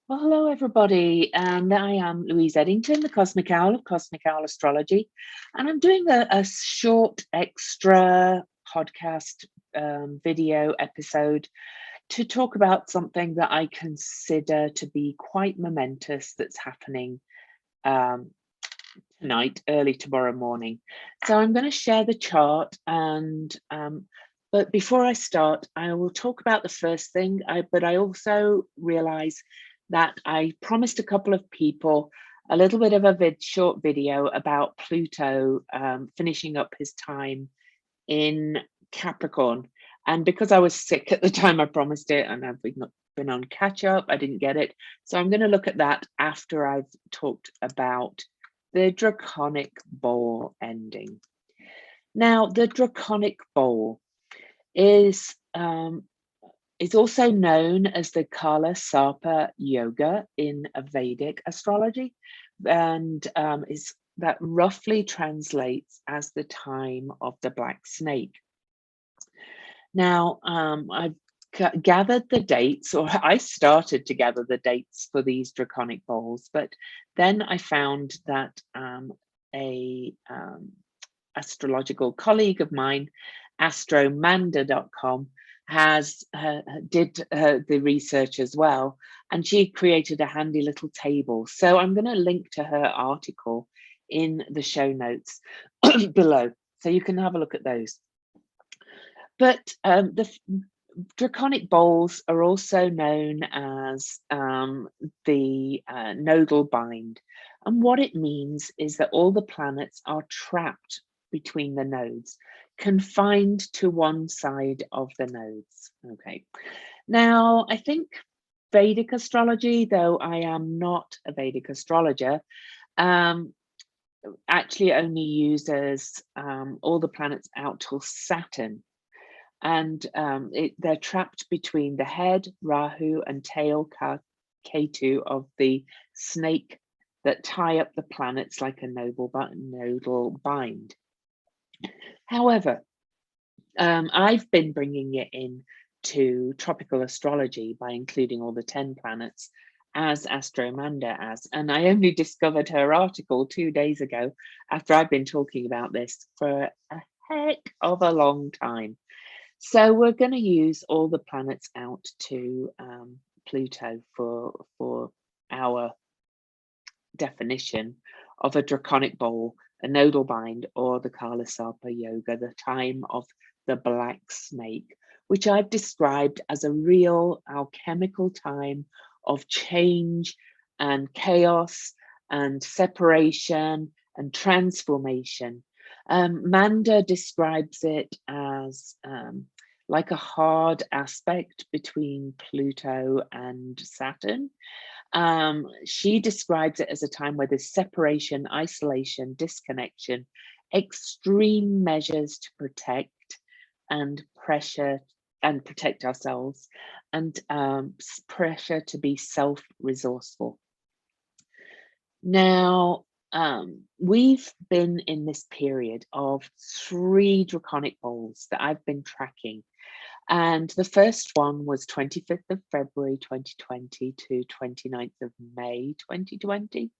Well, hello everybody, and I am Louise Eddington, the Cosmic Owl of Cosmic Owl Astrology, and I'm doing a short extra podcast video episode to talk about something that I consider to be quite momentous that's happening um, tonight, early tomorrow morning. So I'm going to share the chart, and but before I start, I will talk about the first thing. But I also realize that I promised a couple of people a little bit of a short video about Pluto finishing up his time in Capricorn. And because I was sick at the time I promised it, and I've been on catch up, I didn't get it. So I'm going to look at that after I've talked about the Draconic Bowl ending. Now, the Draconic Bowl is also known as the Kala Sarpa Yoga in Vedic astrology, and is that roughly translates as the time of the black snake. Now, I've gathered the dates, or I started to gather the dates for these Draconic Bowls, but then I found that a astrological colleague of mine, astromanda.com, did the research as well, and she created a handy little table. So I'm going to link to her article in the show notes below, so you can have a look at those. But the Draconic Bowls are also known as the nodal bind. And what it means is that all the planets are trapped between the nodes, confined to one side of the nodes. Okay. Now, I think Vedic astrology, though I am not a Vedic astrologer, actually only uses all the planets out till Saturn. And they're trapped between the head, Rahu, and tail, Ketu, of the snake that tie up the planets like a nodal bind. However, I've been bringing it in to tropical astrology by including all the 10 planets as Astromanda as, and I only discovered her article 2 days ago after I've been talking about this for a heck of a long time. So we're going to use all the planets out to Pluto for our definition of a Draconic Bowl, a nodal bind, or the Kala Sarpa Yoga, the time of the black snake, which I've described as a real alchemical time of change and chaos and separation and transformation. Manda describes it as like a hard aspect between Pluto and Saturn. She describes it as a time where there's separation, isolation, disconnection, extreme measures to protect and pressure and protect ourselves, and pressure to be self-resourceful. Now, we've been in this period of 3 Draconic Bowls that I've been tracking. And the first one was 25th of February 2020 to 29th of May 2020.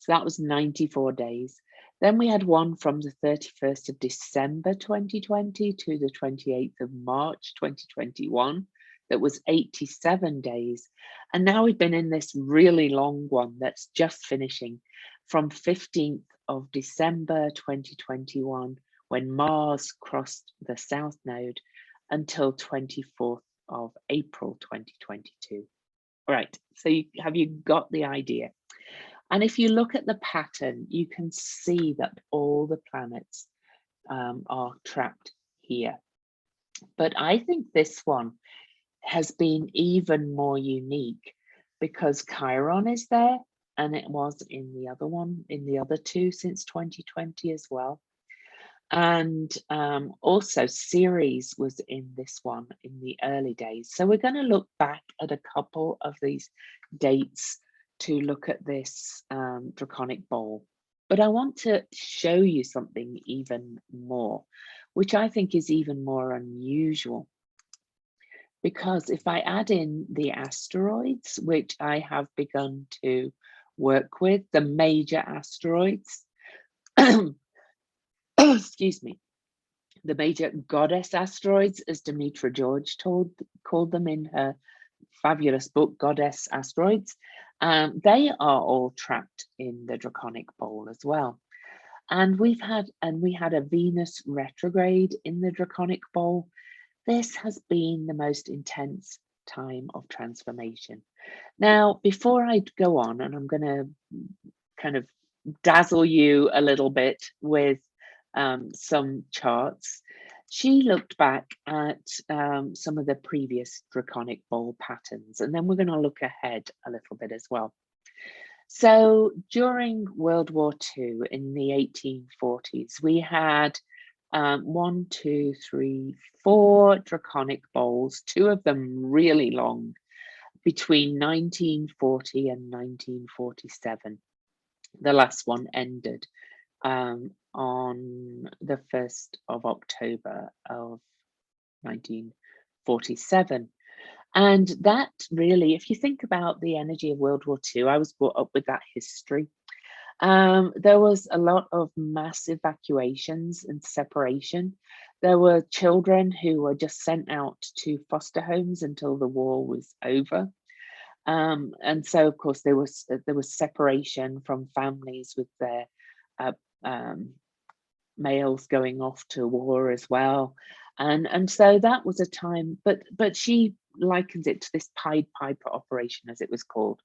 So that was 94 days. Then we had one from the 31st of December 2020 to the 28th of March 2021. That was 87 days. And now we've been in this really long one that's just finishing from 15th of December 2021, when Mars crossed the South Node, until 24th of April 2022. All right, so have you got the idea? And if you look at the pattern, you can see that all the planets are trapped here. But I think this one has been even more unique because Chiron is there, and it was in the other one, in the other 2 since 2020 as well. And also Ceres was in this one in the early days. So we're going to look back at a couple of these dates to look at this Draconic Bowl. But I want to show you something even more, which I think is even more unusual. because if I add in the asteroids, which I have begun to work with, the major asteroids, excuse me, the major goddess asteroids, as Demetra George called them in her fabulous book, Goddess Asteroids, they are all trapped in the Draconic Bowl as well. And we had a Venus retrograde in the Draconic Bowl. This has been the most intense time of transformation. Now, before I go on, and I'm going to kind of dazzle you a little bit with some charts, she looked back at some of the previous Draconic Bowl patterns, and then we're going to look ahead a little bit as well. So during World War II in the 1840s, we had 1, 2, 3, 4 Draconic Bowls, 2 of them really long, between 1940 and 1947. The last one ended on the 1st of October of 1947. And that really, if you think about the energy of World War II, I was brought up with that history. There was a lot of mass evacuations and separation. There were children who were just sent out to foster homes until the war was over. And so, of course, there was separation from families with their males going off to war as well. And so that was a time, but she likens it to this Pied Piper operation, as it was called.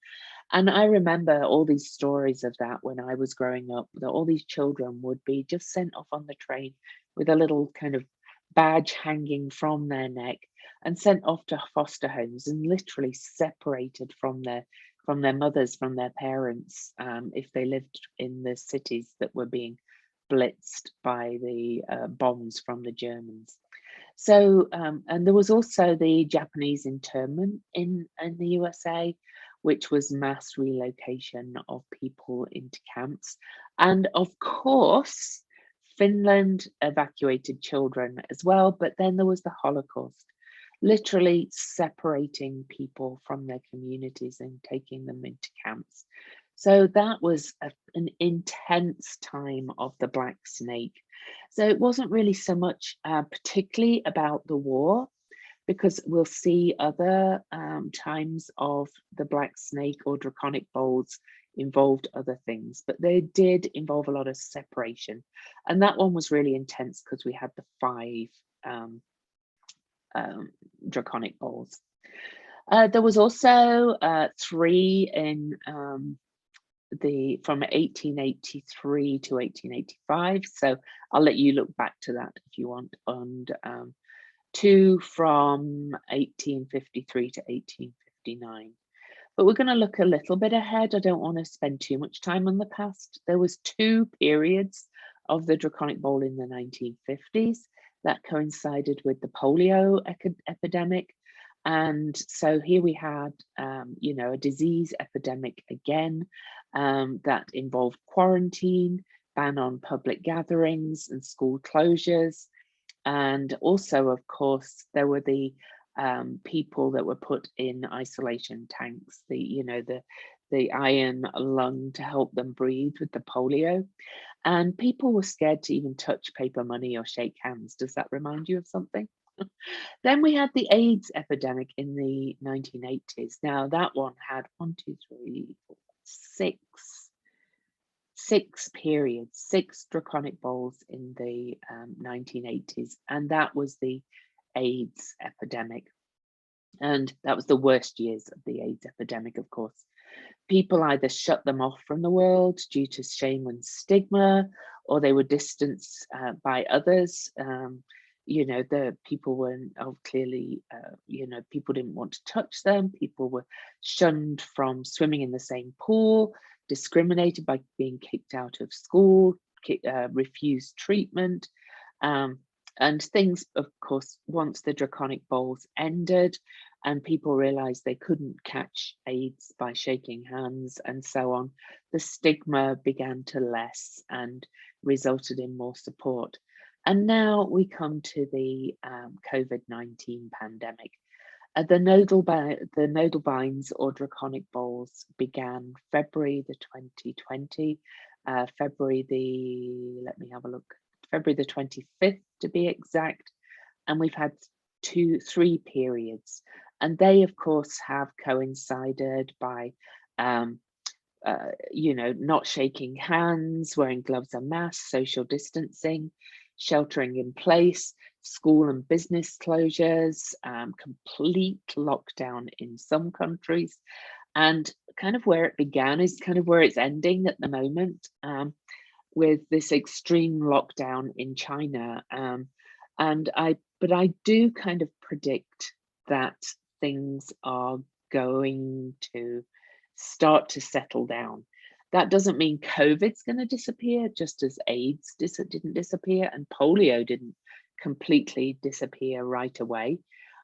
And I remember all these stories of that when I was growing up, that all these children would be just sent off on the train with a little kind of badge hanging from their neck and sent off to foster homes and literally separated from their mothers, from their parents, if they lived in the cities that were being blitzed by the bombs from the Germans. So, and there was also the Japanese internment in the USA, which was mass relocation of people into camps. And of course, Finland evacuated children as well, but then there was the Holocaust, literally separating people from their communities and taking them into camps. So that was an intense time of the Black Snake. So it wasn't really so much particularly about the war, because we'll see other times of the Black Snake or Draconic Bowls involved other things, but they did involve a lot of separation. And that one was really intense because we had the 5 Draconic Bowls. There was also 3 in from 1883 to 1885. So I'll let you look back to that if you want. And 2 from 1853 to 1859. But we're going to look a little bit ahead. I don't want to spend too much time on the past. There was 2 periods of the Draconic Bowl in the 1950s that coincided with the polio epidemic. And so here we had, a disease epidemic again that involved quarantine, ban on public gatherings and school closures. And also, of course, there were the people that were put in isolation tanks, the iron lung to help them breathe with the polio. And people were scared to even touch paper money or shake hands. Does that remind you of something? Then we had the AIDS epidemic in the 1980s. Now that one had 1, 2, 3, 4, 6 periods, 6 Draconic Bowls in the 1980s, and that was the AIDS epidemic. And that was the worst years of the AIDS epidemic, of course. People either shut them off from the world due to shame and stigma, or they were distanced by others. The people weren't clearly, people didn't want to touch them. People were shunned from swimming in the same pool, discriminated by being kicked out of school, refused treatment. And things, of course, once the Draconic Bowls ended and people realized they couldn't catch AIDS by shaking hands and so on, the stigma began to less and resulted in more support. And now we come to the COVID-19 pandemic. The nodal binds or draconic bowls began February the 2020, February the, let me have a look, February the 25th to be exact. And we've had 3 periods. And they, of course, have coincided by, not shaking hands, wearing gloves and masks, social distancing, sheltering in place, school and business closures, complete lockdown in some countries. And kind of where it began is kind of where it's ending at the moment, with this extreme lockdown in China. But I do kind of predict that things are going to start to settle down. That doesn't mean COVID's going to disappear, just as AIDS didn't disappear and polio didn't completely disappear right away.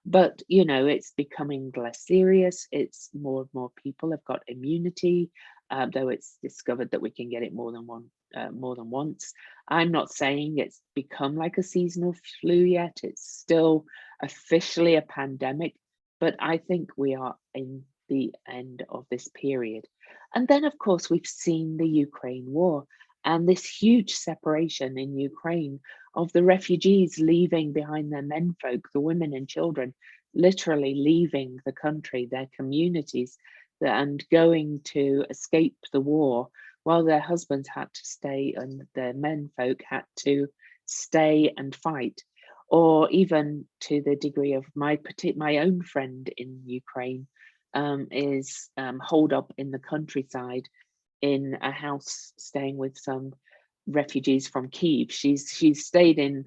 But, it's becoming less serious. It's more and more people have got immunity, though it's discovered that we can get it more than once. I'm not saying it's become like a seasonal flu yet. It's still officially a pandemic, but I think we are in the end of this period. And then, of course, we've seen the Ukraine war and this huge separation in Ukraine of the refugees leaving behind their menfolk, the women and children, literally leaving the country, their communities, and going to escape the war, while their husbands had to stay and their menfolk had to stay and fight. Or even to the degree of my own friend in Ukraine, is holed up in the countryside in a house, staying with some refugees from Kyiv. She's stayed in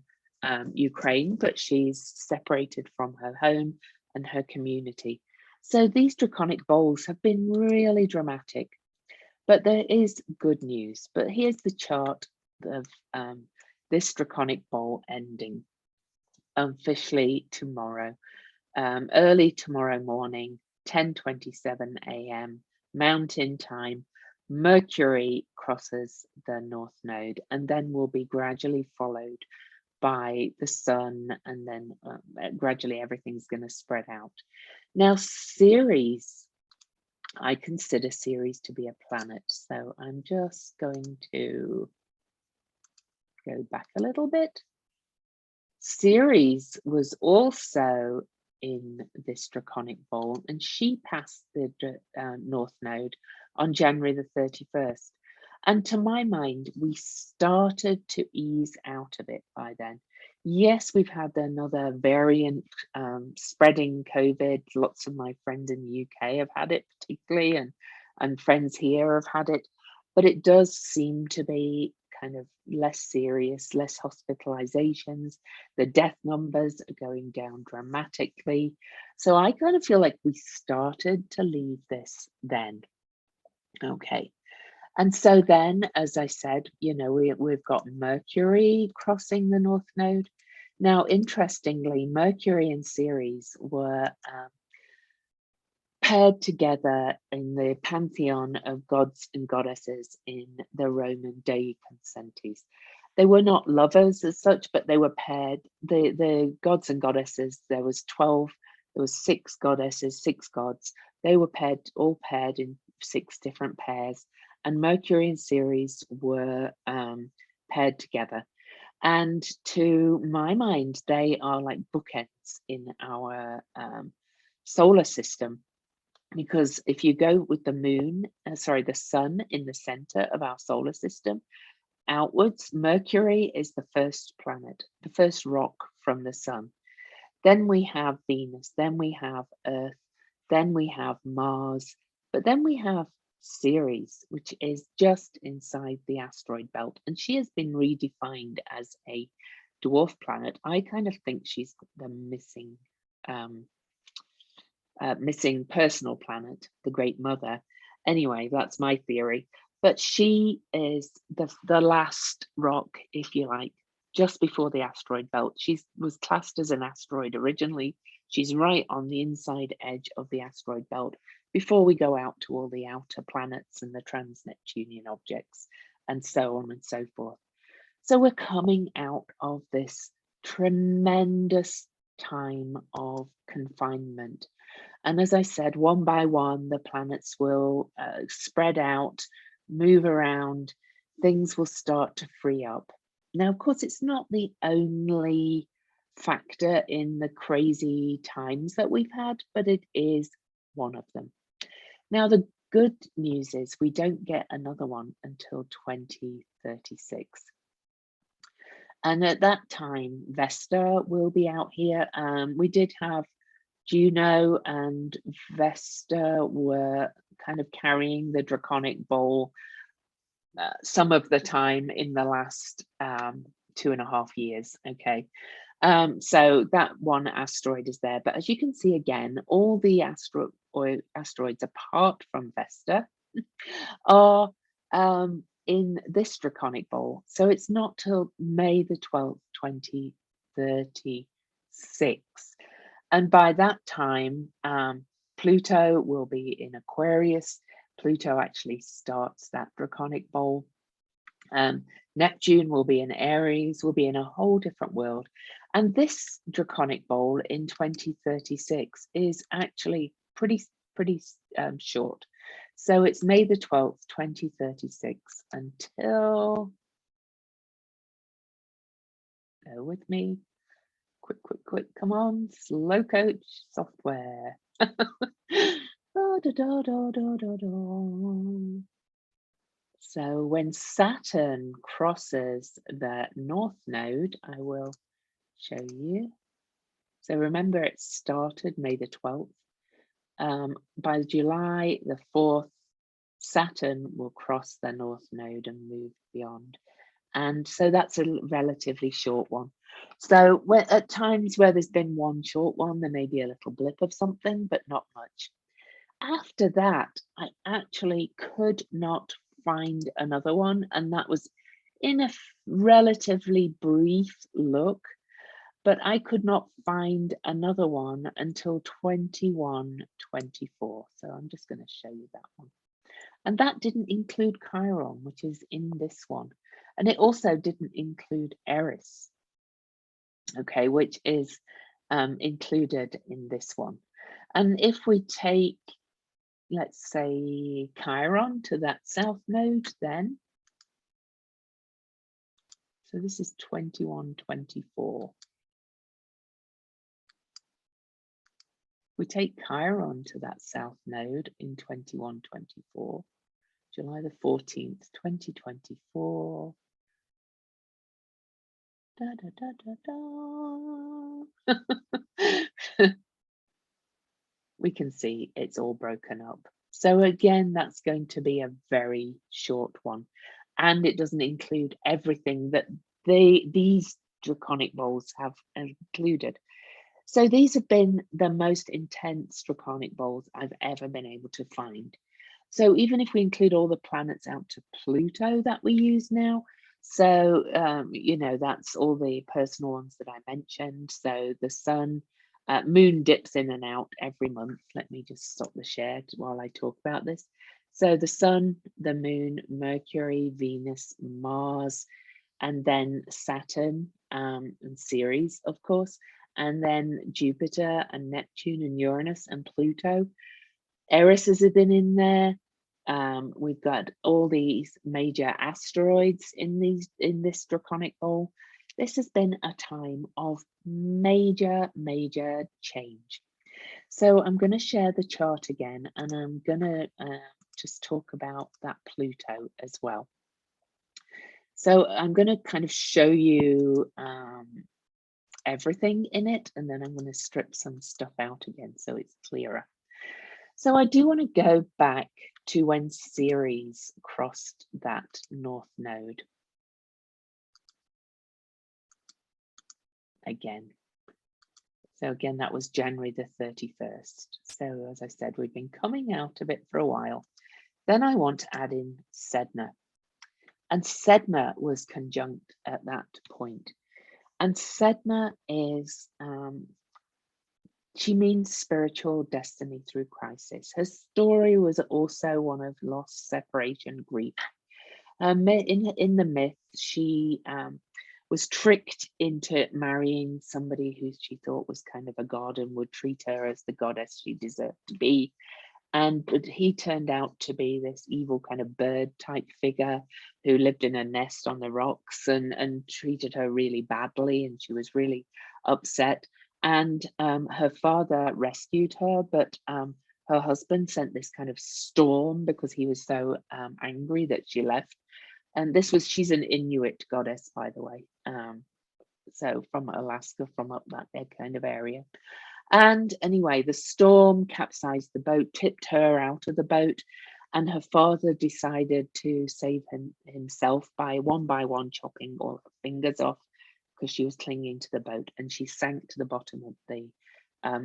Ukraine, but she's separated from her home and her community. So these draconic bowls have been really dramatic, but there is good news. But here's the chart of this draconic bowl ending officially tomorrow, early tomorrow morning, 10:27 a.m. Mountain Time. Mercury crosses the North Node and then will be gradually followed by the Sun, and then gradually everything's going to spread out. Now, Ceres, I consider Ceres to be a planet, so I'm just going to go back a little bit. Ceres was also in this draconic bowl, and she passed the North Node on January the 31st. And to my mind, we started to ease out of it by then. Yes, we've had another variant spreading COVID. Lots of my friends in the UK have had it particularly, and friends here have had it. But it does seem to be kind of less serious, less hospitalizations. The death numbers are going down dramatically. So I kind of feel like we started to leave this then. Okay. And so then, as I said, we've got Mercury crossing the North Node. Now, interestingly, Mercury and Ceres were paired together in the pantheon of gods and goddesses in the Roman deiconcentres. They were not lovers as such, but they were paired. The gods and goddesses, there was 12, there was 6 goddesses, 6 gods. They were all paired in 6 different pairs. And Mercury and Ceres were paired together. And to my mind, they are like bookends in our solar system. Because if you go with the sun in the center of our solar system, outwards, Mercury is the first planet, the first rock from the sun. Then we have Venus, then we have Earth, then we have Mars, but then we have Ceres, which is just inside the asteroid belt, and she has been redefined as a dwarf planet. I kind of think she's the missing personal planet, the Great Mother. Anyway, that's my theory. But she is the last rock, if you like, just before the asteroid belt. She was classed as an asteroid originally. She's right on the inside edge of the asteroid belt before we go out to all the outer planets and the trans-Neptunian objects and so on and so forth. So we're coming out of this tremendous time of confinement. And as I said, one by one, the planets will spread out, move around, things will start to free up. Now, of course, it's not the only factor in the crazy times that we've had, but it is one of them. Now, the good news is we don't get another one until 2036. And at that time, Vesta will be out here. We did have Juno and Vesta were kind of carrying the Draconic Bowl some of the time in the last 2.5 years. Okay, so that one asteroid is there. But as you can see again, all the asteroids apart from Vesta are in this Draconic Bowl. So it's not till May the 12th, 2036. And by that time, Pluto will be in Aquarius. Pluto actually starts that Draconic Bowl. Neptune will be in Aries, will be in a whole different world. And this Draconic Bowl in 2036 is actually pretty short. So it's May the 12th, 2036 until, go with me, quick, come on, slow coach software. So when Saturn crosses the North Node, I will show you. So remember, it started May the 12th. By July the 4th, Saturn will cross the North Node and move beyond. And so that's a relatively short one. So at times where there's been one short one, there may be a little blip of something, but not much. After that, I actually could not find another one, and that was in a relatively brief look, but I could not find another one until 2124. So I'm just going to show you that one. And that didn't include Chiron, which is in this one. And it also didn't include Eris, okay, which is included in this one. And if we take, let's say, Chiron to that south node then, so this is 2124. We take Chiron to that south node in 2124, July the 14th, 2024. We can see it's all broken up. So again, that's going to be a very short one. And it doesn't include everything that these Draconic Bowls have included. So these have been the most intense Draconic Bowls I've ever been able to find. So even if we include all the planets out to Pluto that we use now, so, you know, that's all the personal ones that I mentioned. So the sun, moon dips in and out every month. Let me just stop the share while I talk about this. So the sun, the moon, Mercury, Venus, Mars, and then Saturn and Ceres, of course, and then Jupiter and Neptune and Uranus and Pluto. Eris has been in there. We've got all these major asteroids in this Draconic Bowl. This has been a time of major change. So I'm going to share the chart again, and I'm going to just talk about that Pluto as well. So I'm going to kind of show you everything in it, and then I'm going to strip some stuff out again so it's clearer. So I do want to go back to when Ceres crossed that North Node. Again. So again, that was January the 31st. So as I said, we've been coming out of it for a while. Then I want to add in Sedna. And Sedna was conjunct at that point. And Sedna is, she means spiritual destiny through crisis. Her story was also one of loss, separation, grief. In the myth, she was tricked into marrying somebody who she thought was kind of a god and would treat her as the goddess she deserved to be. But he turned out to be this evil kind of bird type figure who lived in a nest on the rocks and treated her really badly, and she was really upset. And her father rescued her, but her husband sent this kind of storm because he was so angry that she left. And she's an Inuit goddess, by the way. So from Alaska, from up that kind of area. And anyway, the storm capsized the boat, tipped her out of the boat, and her father decided to save himself by one chopping all her fingers off because she was clinging to the boat, and she sank to the bottom of the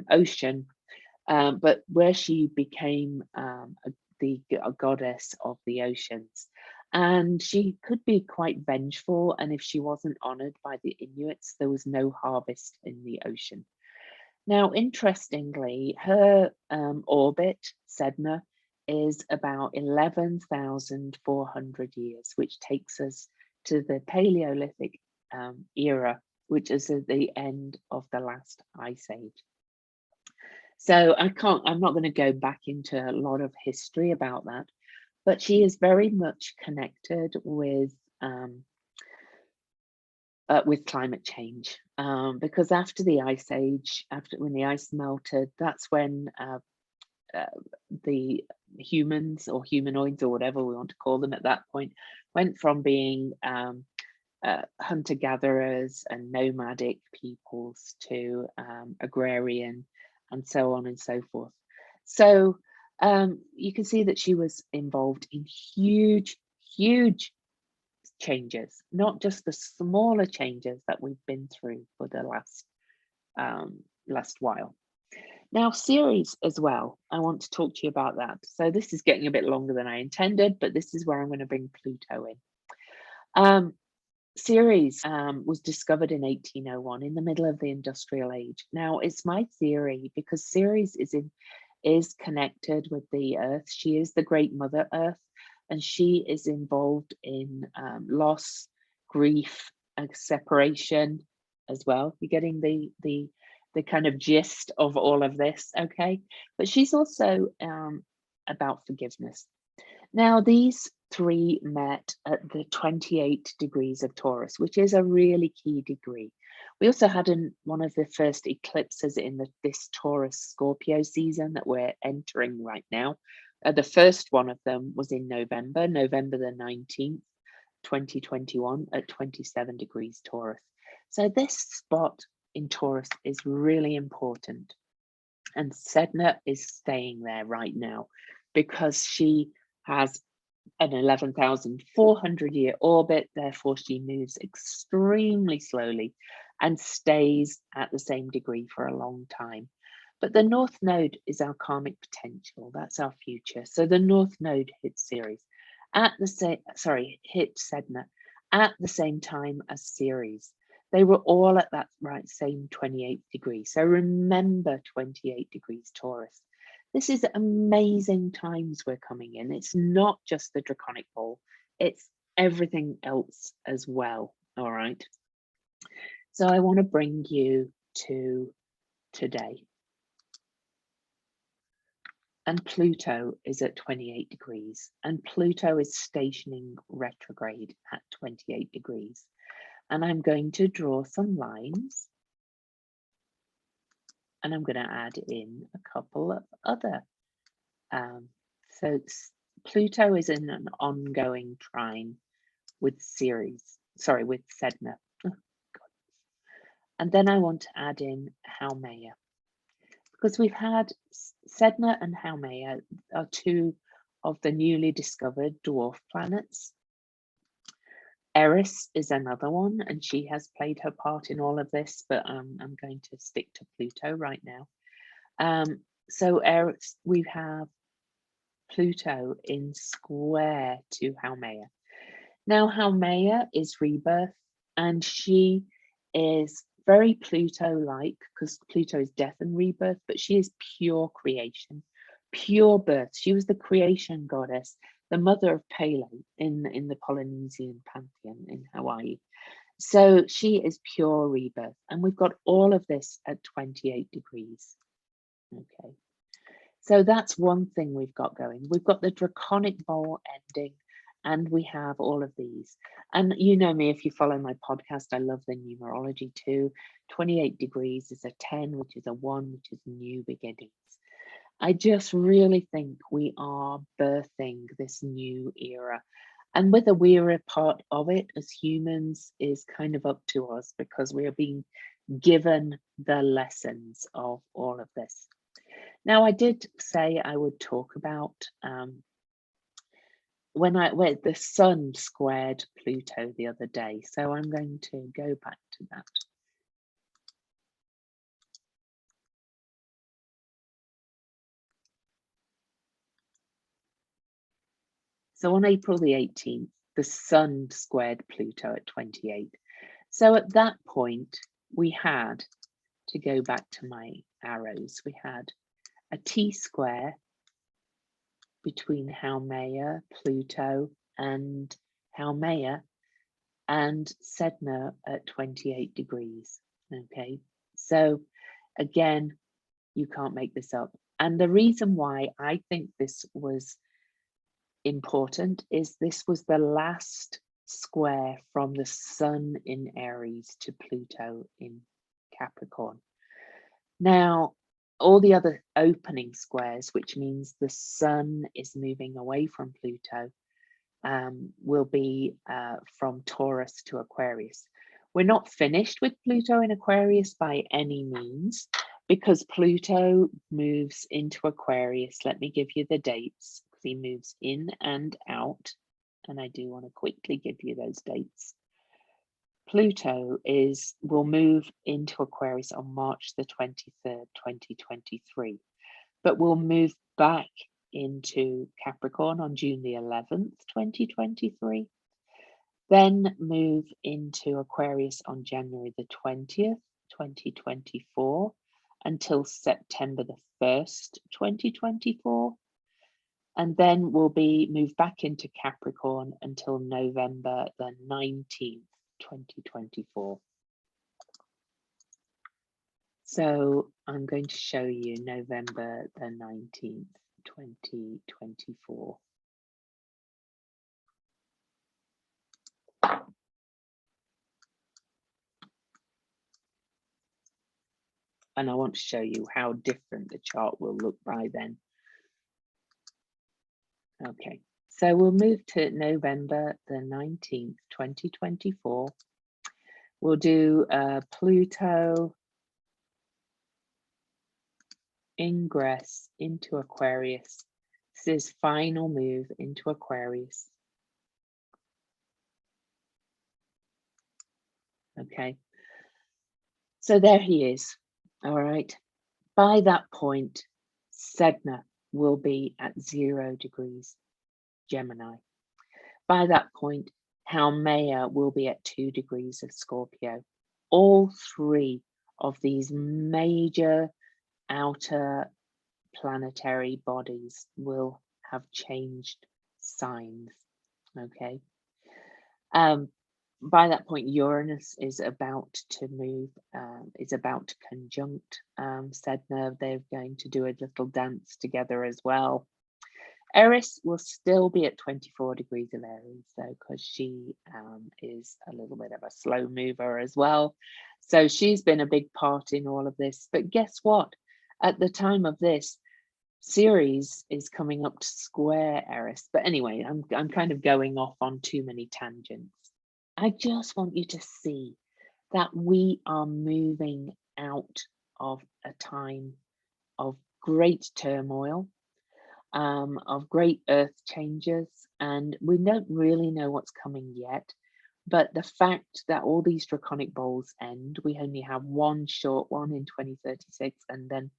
ocean. But where she became a goddess of the oceans, and she could be quite vengeful. And if she wasn't honored by the Inuits, there was no harvest in the ocean. Now, interestingly, her orbit, Sedna, is about 11,400 years, which takes us to the Paleolithic era, which is at the end of the last ice age. So I'm not going to go back into a lot of history about that, but she is very much connected with climate change, because after the ice age, when the ice melted, that's when the humans or humanoids or whatever we want to call them at that point went from being hunter-gatherers and nomadic peoples to agrarian and so on and so forth. So you can see that she was involved in huge changes, not just the smaller changes that we've been through for the last while. Now, Ceres as well, I want to talk to you about that. So this is getting a bit longer than I intended, but this is where I'm going to bring Pluto in. Ceres was discovered in 1801 in the middle of the industrial age. Now, it's my theory because Ceres is connected with the Earth. She is the great Mother Earth, and she is involved in loss, grief, and separation as well. You're getting the kind of gist of all of this, okay? But she's also about forgiveness. Now, these three met at the 28 degrees of Taurus, which is a really key degree. We also had one of the first eclipses in this Taurus Scorpio season that we're entering right now. The first one of them was in November the 19th, 2021 at 27 degrees Taurus. So this spot in Taurus is really important. And Sedna is staying there right now because she has an 11,400 year orbit. Therefore, she moves extremely slowly and stays at the same degree for a long time. But the North Node is our karmic potential. That's our future. So the North Node hits Ceres hit Sedna at the same time as Ceres. They were all at that same 28 degrees. So remember 28 degrees Taurus. This is amazing times we're coming in. It's not just the Draconic Bowl, it's everything else as well. All right. So I want to bring you to today. And Pluto is at 28 degrees, and Pluto is stationing retrograde at 28 degrees. And I'm going to draw some lines, and I'm going to add in a couple of other. So Pluto is in an ongoing trine with with Sedna. Oh, God. And then I want to add in Haumea, because we've had Sedna and Haumea are two of the newly discovered dwarf planets. Eris is another one, and she has played her part in all of this, but I'm going to stick to Pluto right now. So Eris, we have Pluto in square to Haumea. Now, Haumea is rebirth, and she is very Pluto-like because Pluto is death and rebirth, but she is pure creation, pure birth. She was the creation goddess, the mother of Pele in the Polynesian pantheon in Hawaii. So she is pure rebirth. And we've got all of this at 28 degrees. Okay. So that's one thing we've got going. We've got the Draconic Bowl ending, and we have all of these. And you know me, if you follow my podcast, I love the numerology too. 28 degrees is a 10, which is a 1, which is new beginnings. I just really think we are birthing this new era. And whether we're a part of it as humans is kind of up to us, because we are being given the lessons of all of this. Now, I did say I would talk about when the sun squared Pluto the other day. So I'm going to go back to that. So on April the 18th, the sun squared Pluto at 28. So at that point, we had, to go back to my arrows, we had a T-square between Haumea, Pluto, and Haumea and Sedna at 28 degrees. Okay, so again, you can't make this up. And the reason why I think this was important is this was the last square from the sun in Aries to Pluto in Capricorn. Now, all the other opening squares, which means the sun is moving away from Pluto, will be from Taurus to Aquarius. We're not finished with Pluto in Aquarius by any means, because Pluto moves into Aquarius. Let me give you the dates, because he moves in and out, and I do want to quickly give you those dates. Pluto will move into Aquarius on March the 23rd, 2023, but will move back into Capricorn on June the 11th, 2023, then move into Aquarius on January the 20th, 2024, until September the 1st, 2024, and then will be moved back into Capricorn until November the 19th, 2024. So I'm going to show you November the 19th, 2024. And I want to show you how different the chart will look by then. Okay, so we'll move to November the 19th, 2024. We'll do Pluto ingress into Aquarius. This is final move into Aquarius. Okay, so there he is. All right, by that point, Sedna will be at 0 degrees Gemini. By that point, Haumea will be at 2 degrees of Scorpio. All three of these major outer planetary bodies will have changed signs. Okay. By that point, Uranus is about to move, is about to conjunct Sedna. They're going to do a little dance together as well. Eris will still be at 24 degrees of Aries, though, because she is a little bit of a slow mover as well. So she's been a big part in all of this. But guess what? At the time of this, Ceres is coming up to square Eris. But anyway, I'm kind of going off on too many tangents. I just want you to see that we are moving out of a time of great turmoil, of great earth changes, and we don't really know what's coming yet. But the fact that all these Draconic Bowls end, we only have one short one in 2036, and then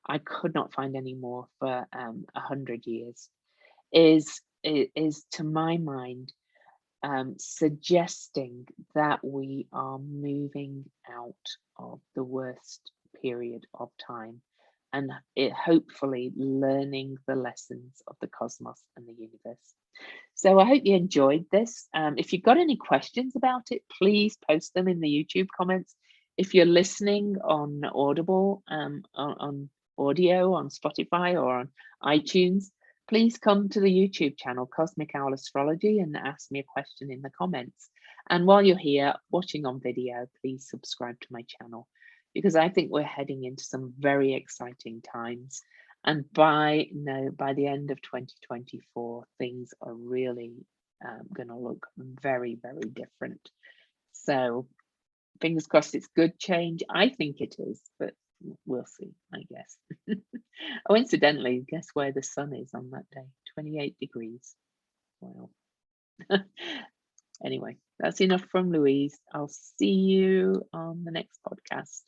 I could not find any more for 100 years, is to my mind suggesting that we are moving out of the worst period of time. and it hopefully learning the lessons of the cosmos and the universe. So I hope you enjoyed this. If you've got any questions about it, please post them in the YouTube comments. If you're listening on Audible, on audio, on Spotify or on iTunes, please come to the YouTube channel, Cosmic Owl Astrology, and ask me a question in the comments. And while you're here watching on video, please subscribe to my channel, because I think we're heading into some very exciting times. And by the end of 2024, things are really going to look very, very different. So fingers crossed it's good change. I think it is, but we'll see, I guess. Oh, incidentally, guess where the sun is on that day? 28 degrees. Wow. Anyway, that's enough from Louise. I'll see you on the next podcast.